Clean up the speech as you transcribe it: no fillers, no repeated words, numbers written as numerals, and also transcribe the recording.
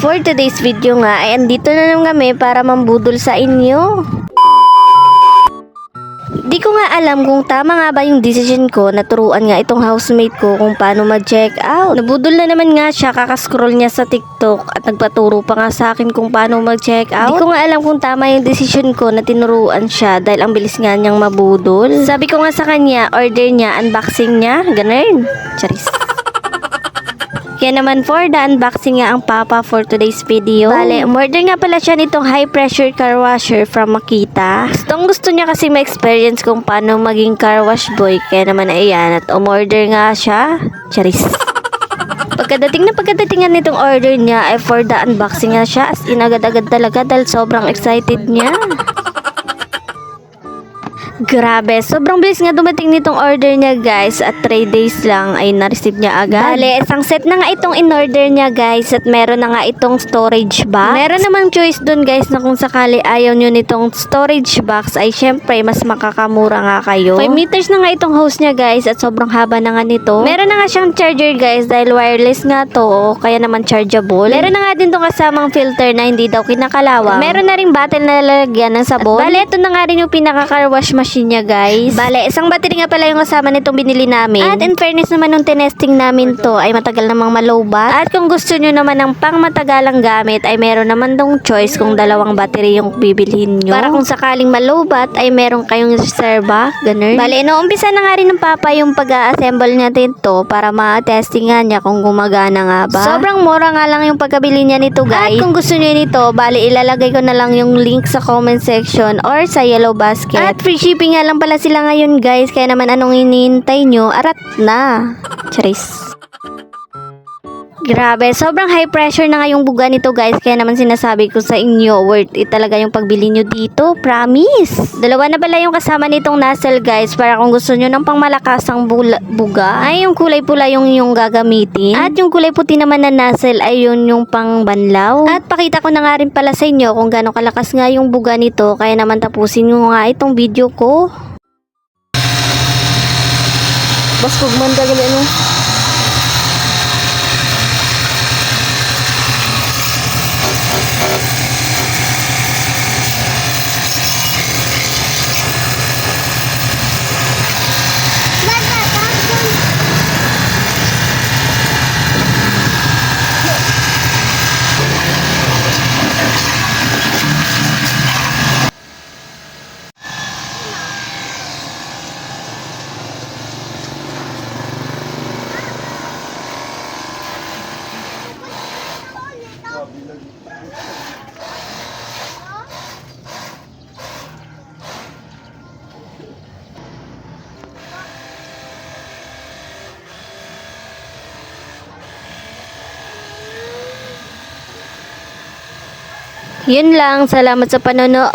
For today's video nga ay andito na naman kami para mambudol sa inyo. Di ko nga alam kung tama nga ba yung decision ko na turuan nga itong housemate ko kung paano mag-check out. Nabudol na naman nga siya, kakascroll niya sa TikTok at nagpaturo pa nga sa akin kung paano mag-check out. Di ko nga alam kung tama yung decision ko na tinuruan siya dahil ang bilis nga niyang mabudol. Sabi ko nga sa kanya, order niya, unboxing niya, ganun. Charis. Kaya naman for the unboxing nga ang papa for today's video. Bale, umorder nga pala siya nitong high pressure car washer from Makita. Gusto niya kasi ma-experience kung paano maging car wash boy. Kaya naman ayan, at umorder nga siya. Charis. Pagkadating nga nitong order niya ay for the unboxing nga siya. As in agad-agad talaga dahil sobrang excited niya. Grabe, sobrang bilis nga dumating nitong order niya guys at 3 days lang ay na-receive niya agad. Bale, isang set na nga itong in-order niya guys at meron na nga itong storage box. Meron namang choice dun guys na kung sakali ayaw nyo nitong storage box ay syempre mas makakamura nga kayo. 5 meters na nga itong hose niya guys at sobrang haba na nga nito. Meron na nga siyang charger guys dahil wireless nga to kaya naman chargeable. Meron na nga din tong kasamang filter na hindi daw kinakalawang. Meron na rin bottle na lalagyan ng sabon. At bale, ito na nga rin yung pinaka-car wash machine niya guys. Bale, isang battery nga pala yung kasama nitong binili namin. At in fairness naman nung tinesting namin to ay matagal namang malobat. At kung gusto nyo naman ng pang matagalang gamit ay meron naman tong choice kung dalawang battery yung bibilhin nyo. Para kung sakaling malobat ay meron kayong reserva. Ganun. Bale, umpisa na nga rin ng papa yung pag-assemble natin to para ma-testing nga niya kung gumagana nga ba. Sobrang mura nga lang yung pagkabili niya nito guys. At kung gusto nyo nito, bale ilalagay ko na lang yung link sa comment section or sa yellow basket. At free shipping nga lang pala sila ngayon guys, kaya naman anong hinihintay nyo, arat na. Charis. Grabe, sobrang high pressure na nga yung buga nito guys, kaya naman sinasabi ko sa inyo, worth it talaga yung pagbili nyo dito, promise. Dalawa na pala yung kasama nitong nozzle guys, para kung gusto nyo ng pangmalakasang buga, ay yung kulay pula yung gagamitin. At yung kulay puti naman na nozzle ay yun yung pang banlaw. At pakita ko na nga rin pala sa inyo kung gaano kalakas nga yung buga nito, kaya naman tapusin nyo nga itong video ko. Bas pagman gali ano? Yun lang, salamat sa panonood.